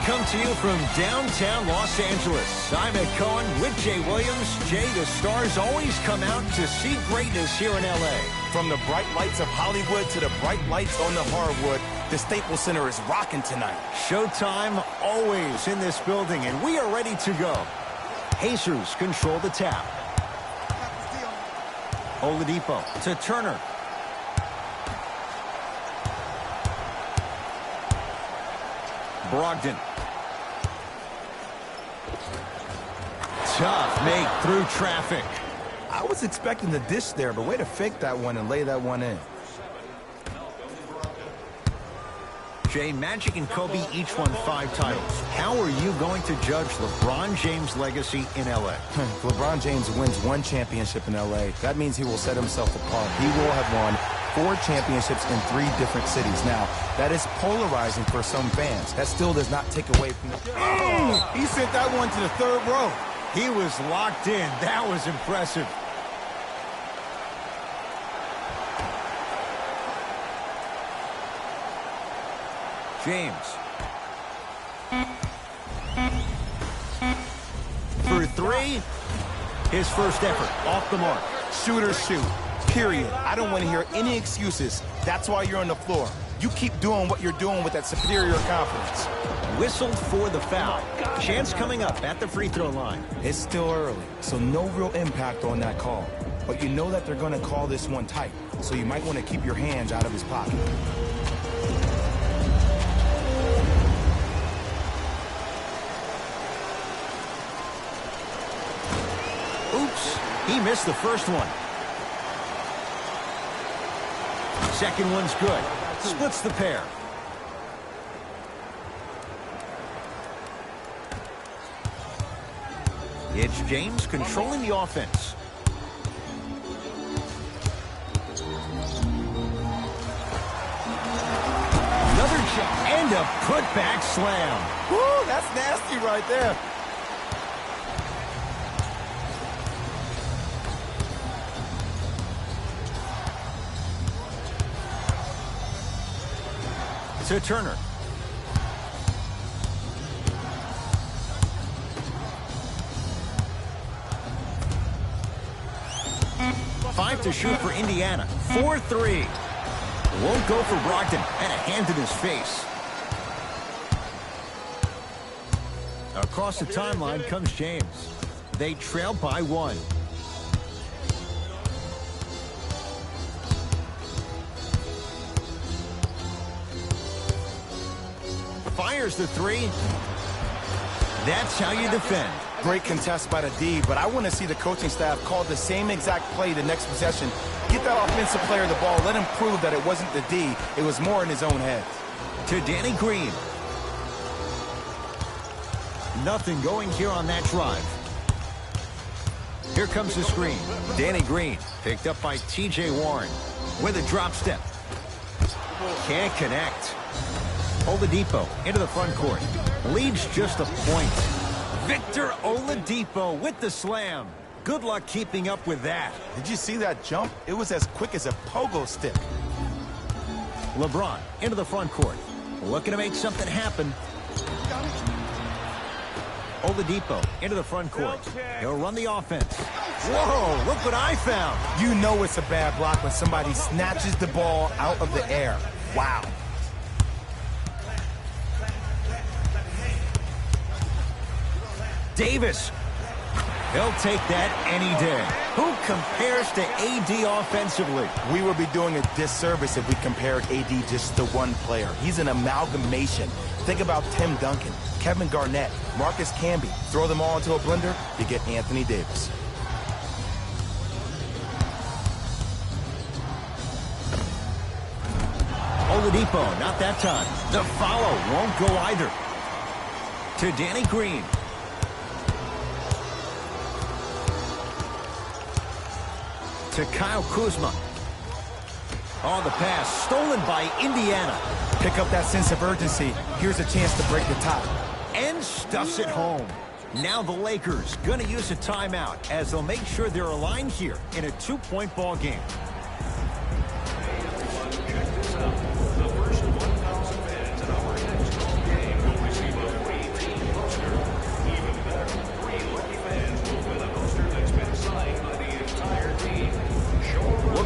come to you from downtown Los Angeles. I'm Ed Cohen with Jay Williams. Jay, the stars always come out to see greatness here in L.A. From the bright lights of Hollywood to the bright lights on the hardwood, the Staples Center is rocking tonight. Showtime always in this building, and we are ready to go. Jesus control the tap. Oladipo to Turner. Brogdon. Tough make through traffic. I was expecting the dish there, but way to fake that one and lay that one in. Jay, Magic and Kobe each won 5 titles. How are you going to judge LeBron James' legacy in L.A.? If LeBron James wins 1 championship in L.A., that means he will set himself apart. He will have won 4 championships in 3 different cities. Now, that is polarizing for some fans. That still does not take away from the... Oh! He sent that one to the 3rd row. He was locked in. That was impressive. James. For 3. His first effort off the mark. Shooters shoot. Period. I don't want to hear any excuses. That's why you're on the floor. You keep doing what you're doing with that superior confidence. Whistled for the foul. Chance coming up at the free throw line. It's still early, so no real impact on that call. But you know that they're going to call this one tight, so you might want to keep your hands out of his pocket. Oops, he missed the first one. Second one's good. Splits the pair. It's James controlling the offense. Another shot and a putback slam. Woo, that's nasty right there. To Turner. Five to shoot for Indiana. 4-3. Won't go for Brogdon. Had a hand in his face. Across the timeline comes James. They trail by 1. Fires the 3. That's how you defend. Great contest by the D, but I want to see the coaching staff call the same exact play the next possession. Get that offensive player the ball. Let him prove that it wasn't the D. It was more in his own head. To Danny Green. Nothing going here on that drive. Here comes the screen. Danny Green picked up by T.J. Warren with a drop step. Can't connect. Oladipo into the front court. Leads just a point. Victor Oladipo with the slam. Good luck keeping up with that. Did you see that jump? It was as quick as a pogo stick. LeBron into the front court. Looking to make something happen. Oladipo into the front court. He'll run the offense. Whoa, look what I found. You know it's a bad block when somebody snatches the ball out of the air. Wow. Davis. He'll take that any day. Who compares to AD offensively? We would be doing a disservice if we compared AD just to one player. He's an amalgamation. Think about Tim Duncan, Kevin Garnett, Marcus Camby. Throw them all into a blender, you get Anthony Davis. Oladipo, not that time. The follow won't go either. To Danny Green. To Kyle Kuzma. Oh, the pass stolen by Indiana. Pick up that sense of urgency. Here's a chance to break the tie. And stuffs it home. Now the Lakers going to use a timeout as they'll make sure they're aligned here in a 2-point ball game.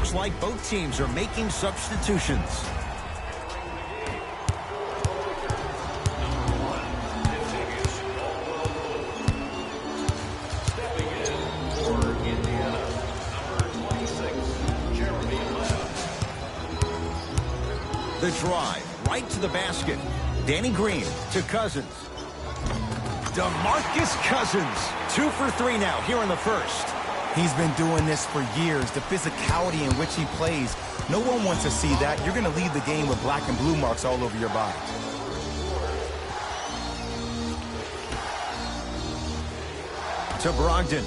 Looks like both teams are making substitutions. The drive right to the basket. Danny Green to Cousins. DeMarcus Cousins. 2 for 3 now here in the first. He's been doing this for years. The physicality in which he plays. No one wants to see that. You're going to leave the game with black and blue marks all over your body. To Brogdon.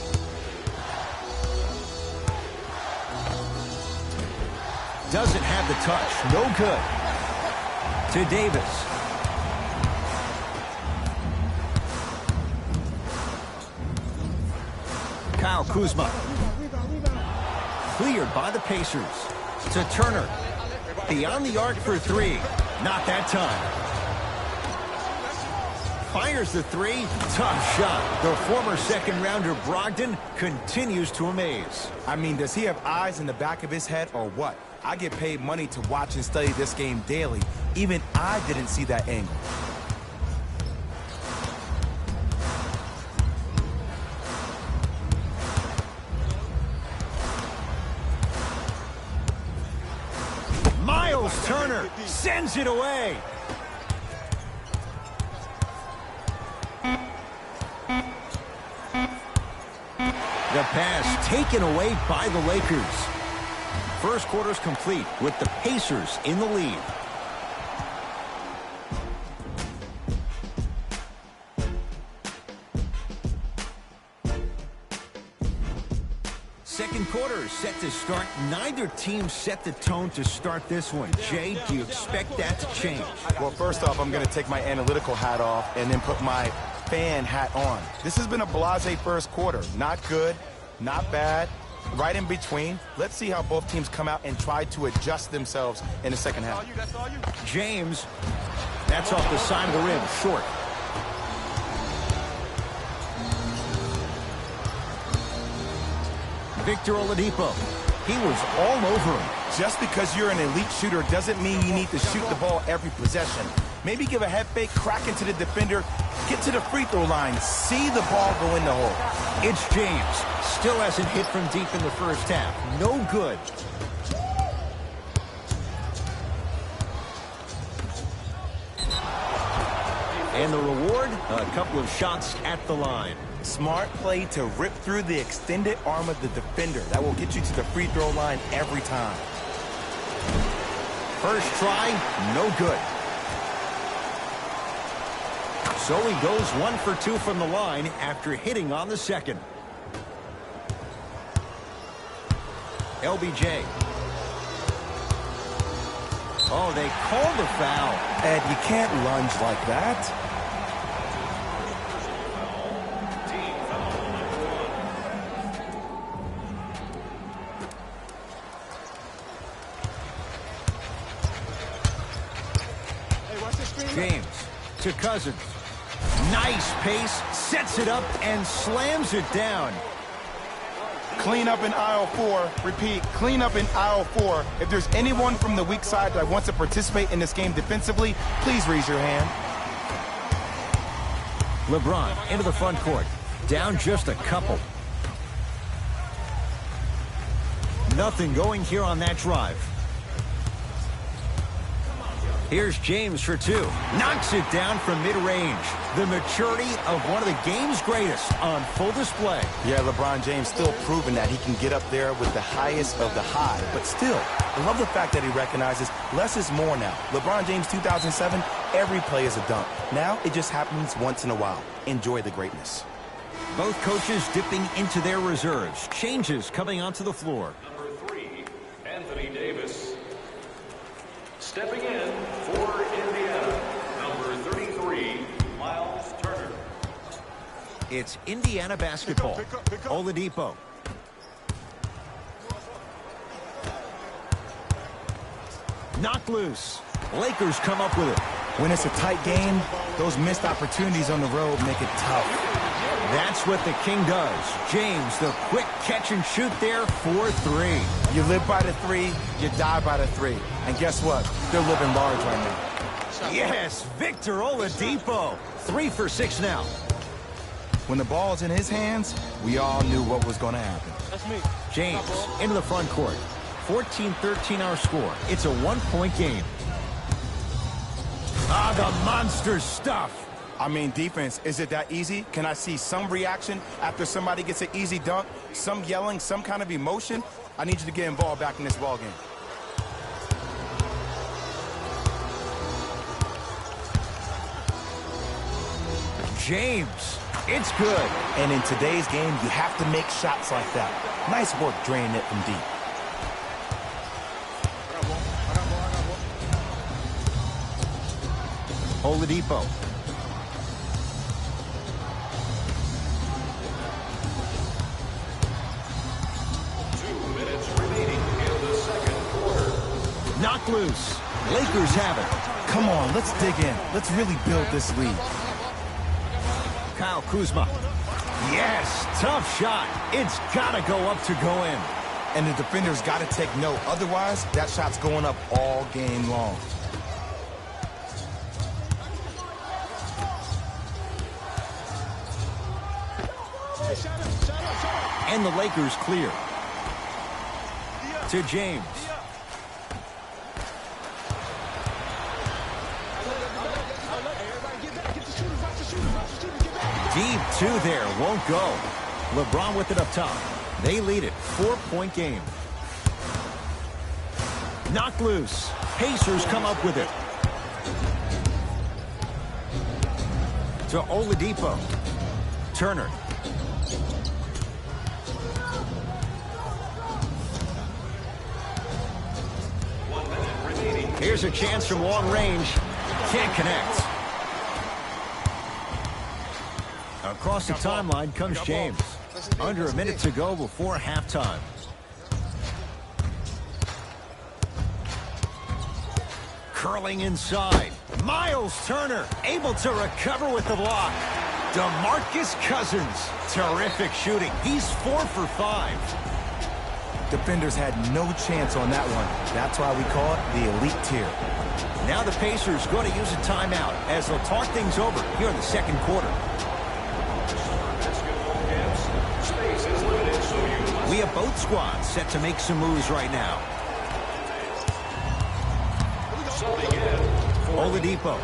Doesn't have the touch. No good. To Davis. Kyle Kuzma. Cleared by the Pacers. To Turner. Beyond the arc for 3. Not that time. Fires the 3. Tough shot. The former second-rounder Brogdon continues to amaze. I mean, does he have eyes in the back of his head or what? I get paid money to watch and study this game daily. Even I didn't see that angle. Miles Turner sends it away. The pass taken away by the Lakers. First quarter's complete with the Pacers in the lead. Second quarter is set to start. Neither team set the tone to start this one. Jay, do you expect that to change? Well, first off, I'm going to take my analytical hat off and then put my fan hat on. This has been a blasé first quarter. Not good, not bad, right in between. Let's see how both teams come out and try to adjust themselves in the second half. James, that's off the side of the rim, short. Victor Oladipo. He was all over him. Just because you're an elite shooter doesn't mean you need to shoot the ball every possession. Maybe give a head fake, crack into the defender, get to the free throw line, see the ball go in the hole. It's James. Still hasn't hit from deep in the first half. No good. And the reward, a couple of shots at the line. Smart play to rip through the extended arm of the defender. That will get you to the free throw line every time. First try, no good. So he goes 1 for 2 from the line after hitting on the second. LBJ. Oh, they called the foul. Ed, you can't lunge like that. James to Cousins. Nice pace, sets it up and slams it down. Clean up in aisle 4. Repeat, clean up in aisle 4. If there's anyone from the weak side that wants to participate in this game defensively, please raise your hand. LeBron into the front court. Down just a couple. Nothing going here on that drive. Here's James for 2. Knocks it down from mid-range. The maturity of one of the game's greatest on full display. Yeah, LeBron James still proving that he can get up there with the highest of the high. But still, I love the fact that he recognizes less is more now. LeBron James 2007, every play is a dunk. Now it just happens once in a while. Enjoy the greatness. Both coaches dipping into their reserves. Changes coming onto the floor. Number 3, Anthony Davis. Stepping in for Indiana, number 33, Miles Turner. It's Indiana basketball. Pick up. Oladipo. Knocked loose. Lakers come up with it. When it's a tight game, those missed opportunities on the road make it tough. That's what the King does. James, the quick catch and shoot there for three. You live by the three, you die by the three. And guess what? They're living large right now. Yes, Victor Oladipo. 3 for 6 now. When the ball's in his hands, we all knew what was going to happen. That's me. James into the front court. 14-13 our score. It's a 1-point game. Ah, the monster stuff. I mean, defense, is it that easy? Can I see some reaction after somebody gets an easy dunk? Some yelling, some kind of emotion? I need you to get involved back in this ball game. James, it's good. And in today's game, you have to make shots like that. Nice work draining it from deep. Oladipo. Knocked loose. Lakers have it. Come on, let's dig in. Let's really build this lead. Kyle Kuzma. Yes, tough shot. It's got to go up to go in. And the defender's got to take note. Otherwise, that shot's going up all game long. And the Lakers clear. To James. Deep two there, won't go. LeBron with it up top. They lead it, 4-point game. Knocked loose. Pacers come up with it. To Oladipo. Turner. Here's a chance from long range. Can't connect. Across the timeline comes James. Under a minute to go before halftime. Curling inside. Miles Turner able to recover with the block. DeMarcus Cousins. Terrific shooting. He's 4 for 5. Defenders had no chance on that one. That's why we call it the elite tier. Now the Pacers going to use a timeout as they'll talk things over here in the second quarter. We have both squads set to make some moves right now. Oladipo.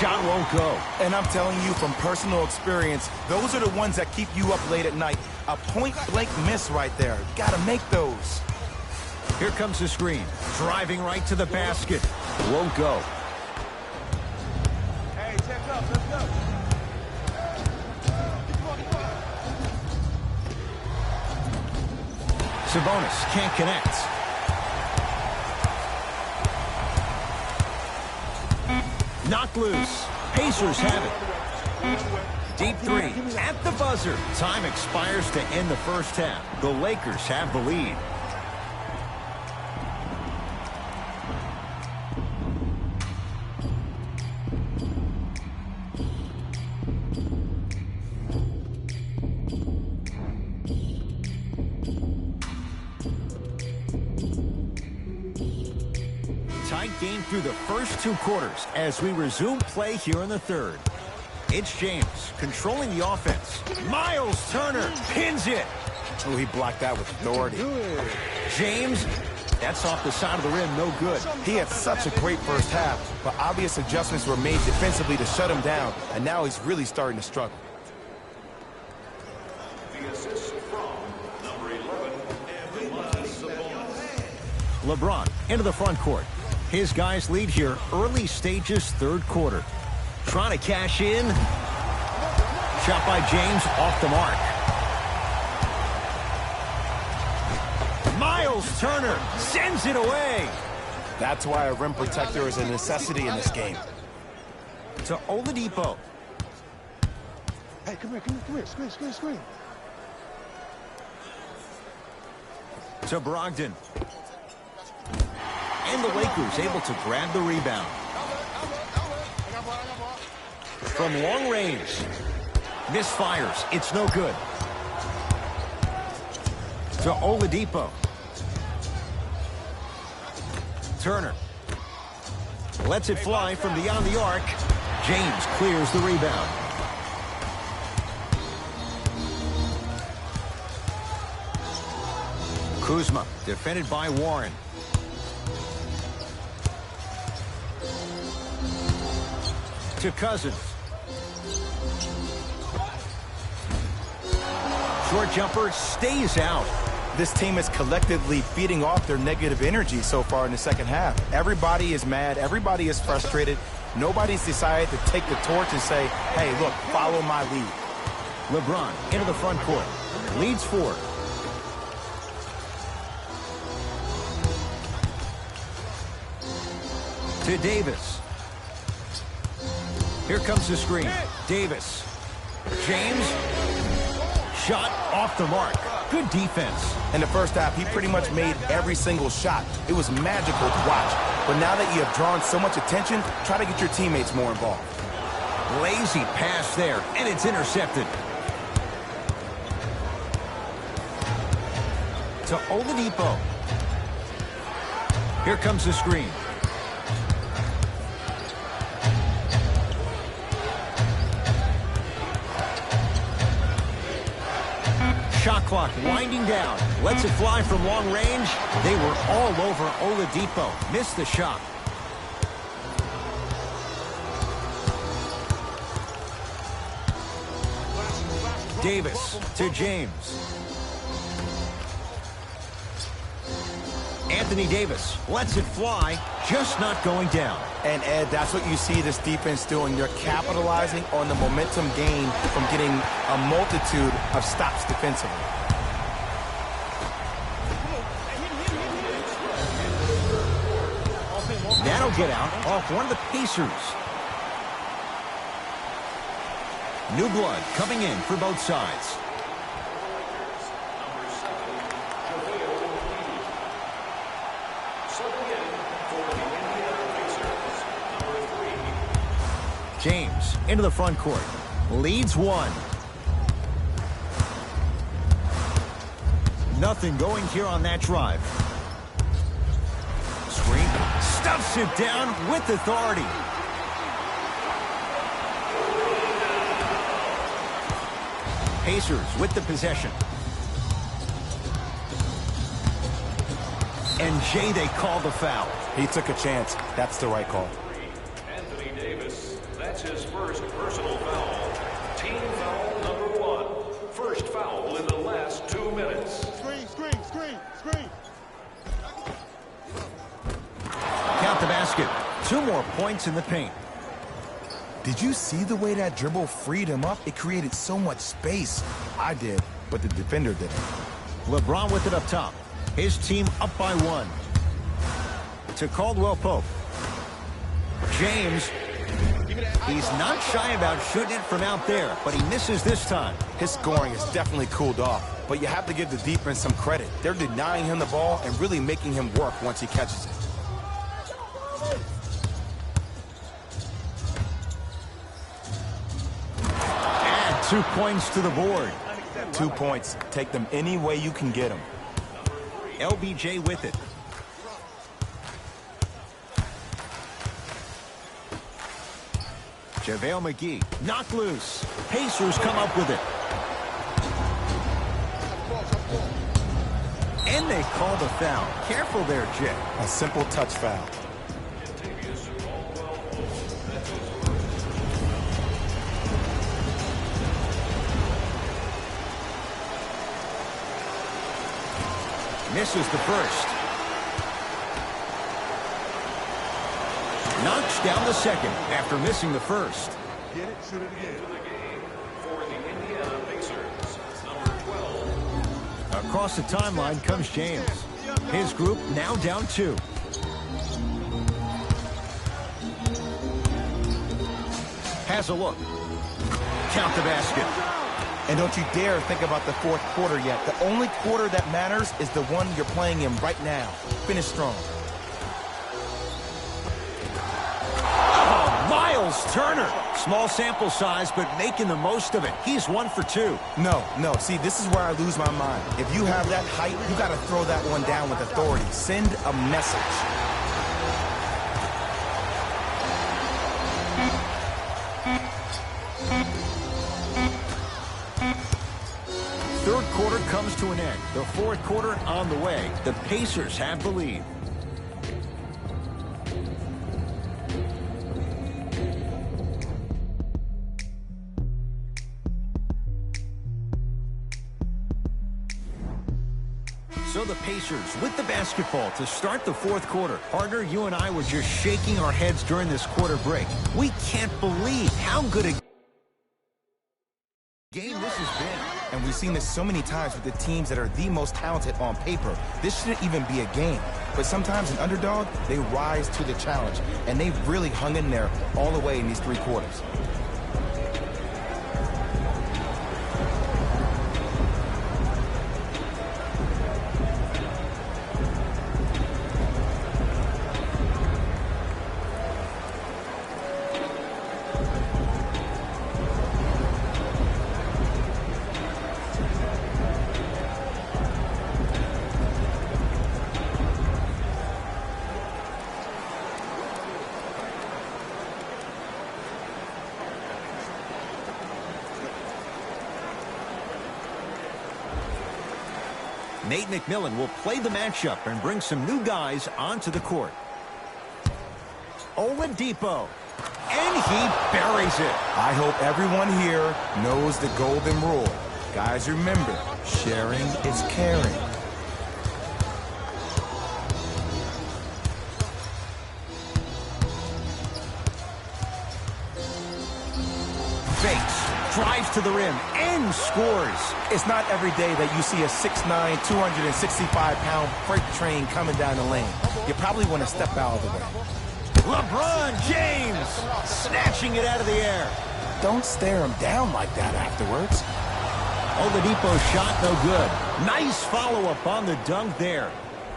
Shot won't go. And I'm telling you from personal experience, those are the ones that keep you up late at night. A point-blank miss right there. You got to make those. Here comes the screen. Driving right to the basket. Won't go. Hey, check up. Let's go. Sabonis can't connect. Knocked loose. Pacers have it. Deep three at the buzzer. Time expires to end the first half. The Lakers have the lead. Tight game through the first 2 quarters as we resume play here in the third. It's James controlling the offense. Miles Turner pins it. Oh, he blocked that with authority. James, that's off the side of the rim, no good. He had such a great first half, but obvious adjustments were made defensively to shut him down, and now he's really starting to struggle. The assist from number 11, LeBron into the front court. His guys lead here early stages, third quarter. Trying to cash in. Shot by James off the mark. Miles Turner sends it away. That's why a rim protector is a necessity in this game. To Oladipo. Hey, come here. Screen. To Brogdon. And the Lakers able to grab the rebound. from long range. Misfires. It's no good. To Oladipo. Turner. Lets it fly from beyond the arc. James clears the rebound. Kuzma, defended by Warren. To Cousins. Short jumper stays out. This team is collectively feeding off their negative energy so far in the second half. Everybody is mad. Everybody is frustrated. Nobody's decided to take the torch and say, hey, look, follow my lead. LeBron into the front court. Leads 4. To Davis. Here comes the screen. Davis. James. Shot off the mark. Good defense. In the first half, he pretty much made every single shot. It was magical to watch. But now that you have drawn so much attention, try to get your teammates more involved. Lazy pass there, and it's intercepted. To Oladipo. Here comes the screen. Shot clock winding down. Lets it fly from long range. They were all over Oladipo. Missed the shot. Davis to James. Anthony Davis lets it fly, just not going down. And, Ed, that's what you see this defense doing. They're capitalizing on the momentum gain from getting a multitude of stops defensively. That'll get out off one of the Pacers. New blood coming in for both sides. James into the front court. Leads 1. Nothing going here on that drive. Screen. Stuffs it down with authority. Pacers with the possession. And Jay, they call the foul. He took a chance. That's the right call. Anthony Davis, that's his first personal foul. Team foul number 1. First foul in the last 2 minutes. Screen, screen, screen, screen. Count the basket. 2 more points in the paint. Did you see the way that dribble freed him up? It created so much space. I did, but the defender didn't. LeBron with it up top. His team up by 1. To Caldwell Pope. James. He's not shy about shooting it from out there, but he misses this time. His scoring has definitely cooled off, but you have to give the defense some credit. They're denying him the ball and really making him work once he catches it. Add 2 points to the board. 2 points. Take them any way you can get them. LBJ with it. JaVale McGee knocked loose. Pacers come up with it. And they call the foul. Careful there, Jay. A simple touch foul. Misses the first. Knocks down the second after missing the first. Get it, shoot it again. For the Indiana Pacers, number 12. Across the timeline comes James. His group now down 2. Has a look. Count the basket. And don't you dare think about the fourth quarter yet. The only quarter that matters is the one you're playing in right now. Finish strong. Oh, miles Miles Turner. Small sample size, but making the most of it. He's 1 for 2. No. See, this is where I lose my mind. If you have that height, you got to throw that one down with authority. Send a message. Third quarter comes to an end. The fourth quarter on the way. The Pacers have the lead. So the Pacers with the basketball to start the fourth quarter. Partner, you and I were just shaking our heads during this quarter break. We can't believe how good a game this has been. And we've seen this so many times with the teams that are the most talented on paper. This shouldn't even be a game. But sometimes an underdog, they rise to the challenge. And they've really hung in there all the way in these three quarters. Nate McMillan will play the matchup and bring some new guys onto the court. Oladipo. And he buries it. I hope everyone here knows the golden rule. Guys, remember, sharing is caring. Fakes. Drives to the rim and scores. It's not every day that you see a 6'9", 265-pound freight train coming down the lane. You probably want to step out of the way. LeBron James snatching it out of the air. Don't stare him down like that afterwards. Oladipo shot no good. Nice follow-up on the dunk there.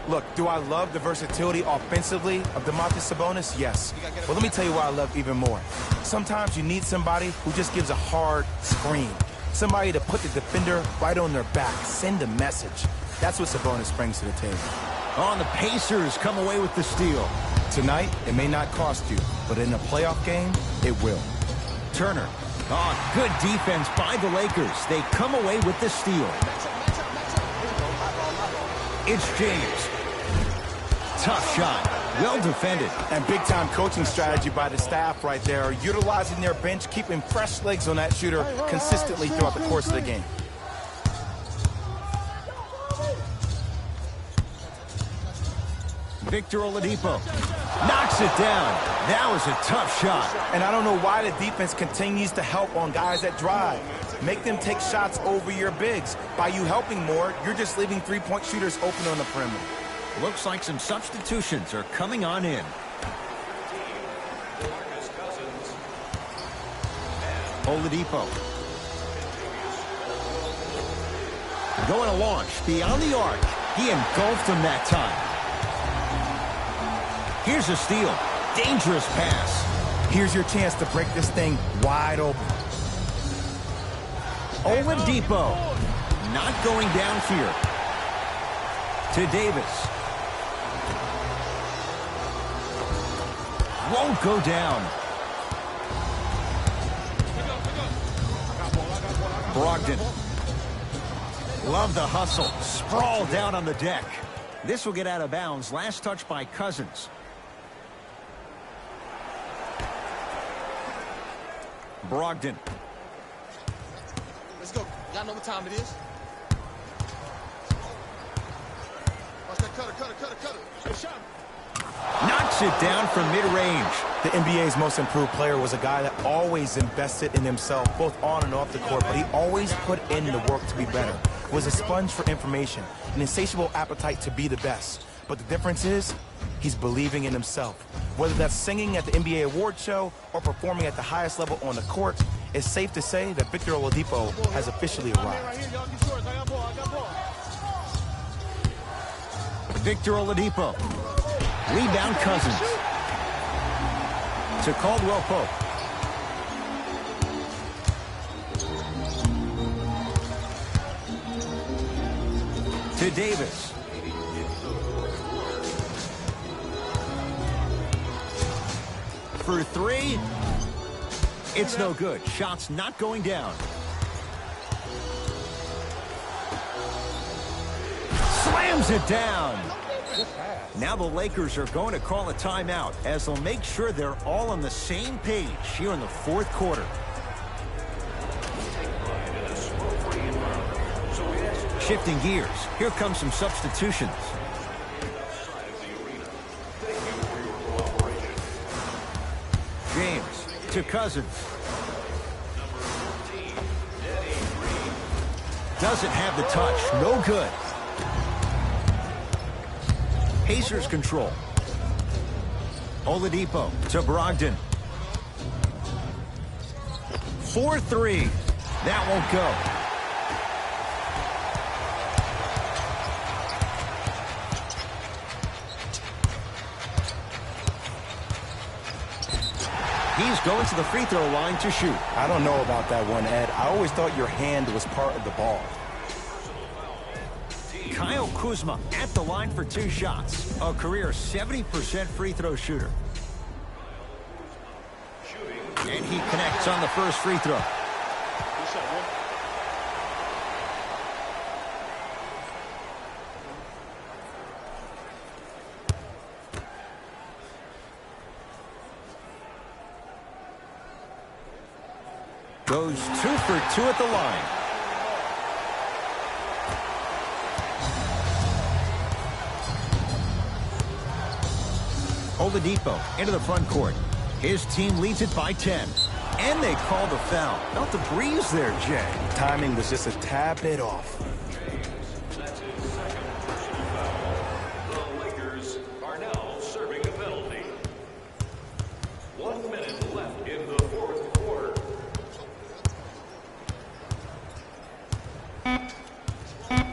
Look, do I love the versatility offensively of Domantas Sabonis? Yes. But let me tell you what I love even more. Sometimes you need somebody who just gives a hard screen. Somebody to put the defender right on their back. Send a message. That's what Sabonis brings to the table. On the Pacers come away with the steal. Tonight, it may not cost you, but in a playoff game, it will. Turner. Oh, good defense by the Lakers. They come away with the steal. It's James. Tough shot. Well defended. And big-time coaching strategy by the staff right there, utilizing their bench, keeping fresh legs on that shooter consistently throughout the course of the game. Victor Oladipo knocks it down. That was a tough shot. And I don't know why the defense continues to help on guys that drive. Make them take shots over your bigs. By you helping more, you're just leaving three-point shooters open on the perimeter. Looks like some substitutions are coming on in. Oladipo. Going to launch beyond the arc. He engulfed him that time. Here's a steal. Dangerous pass. Here's your chance to break this thing wide open. Oladipo. Not going down here. To Davis. Won't go down. Brogdon. Love the hustle. Sprawled down on the deck. This will get out of bounds. Last touch by Cousins. Brogdon. Let's go. Y'all know what time it is. Watch that cutter. Hey, shot. Knocks it down from mid-range. The NBA's most improved player was a guy that always invested in himself, both on and off the court, but he always put in the work to be better. Was a sponge for information, an insatiable appetite to be the best. But the difference is, he's believing in himself. Whether that's singing at the NBA award show or performing at the highest level on the court, it's safe to say that Victor Oladipo has officially arrived. Victor Oladipo. Rebound Cousins. To Caldwell Pope. to Davis. For three. It's no good. Shot's not going down. Slams it down. Now the Lakers are going to call a timeout as they'll make sure they're all on the same page here in the fourth quarter. Shifting gears. Here comes some substitutions. James to Cousins. Doesn't have the touch. No good. Pacers control. Oladipo to Brogdon. 4-3. That won't go. He's going to the free throw line to shoot. I don't know about that one, Ed. I always thought your hand was part of the ball. Kyle Kuzma at the line for 2 shots. A career 70% free throw shooter. And he connects on the first free throw. Goes 2 for 2 at the line. Oladipo into the front court. His team leads it by 10. And they call the foul. Felt the breeze there, Jay. Timing was just a tad bit off. That's his second personal foul. The Lakers are now serving a penalty. 1 minute left in the fourth quarter.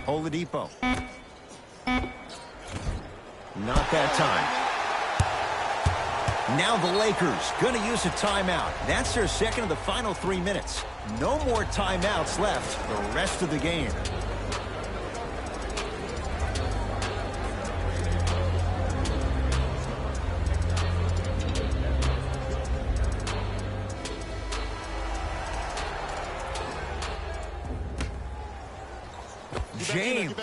Oladipo. Not that time. Now the Lakers going to use a timeout. That's their second of the final 3 minutes. No more timeouts left the rest of the game. James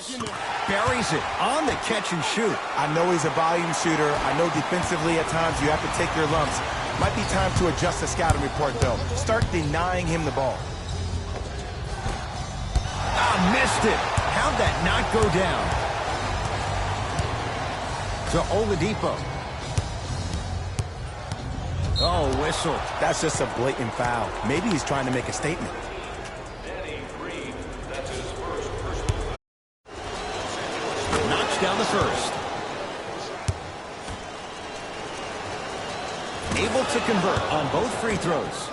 buries it on the catch and shoot. I know he's a volume shooter. I know defensively at times you have to take your lumps. Might be time to adjust the scouting report, though. Start denying him the ball. Missed it. How'd that not go down? To Oladipo. Oh, whistle. That's just a blatant foul. Maybe he's trying to make a statement. Down the first. Able to convert on both free throws.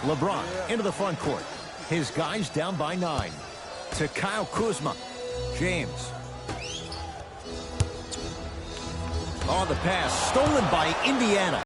LeBron into the front court. His guys down by 9. To Kyle Kuzma. James. On the pass. Stolen by Indiana.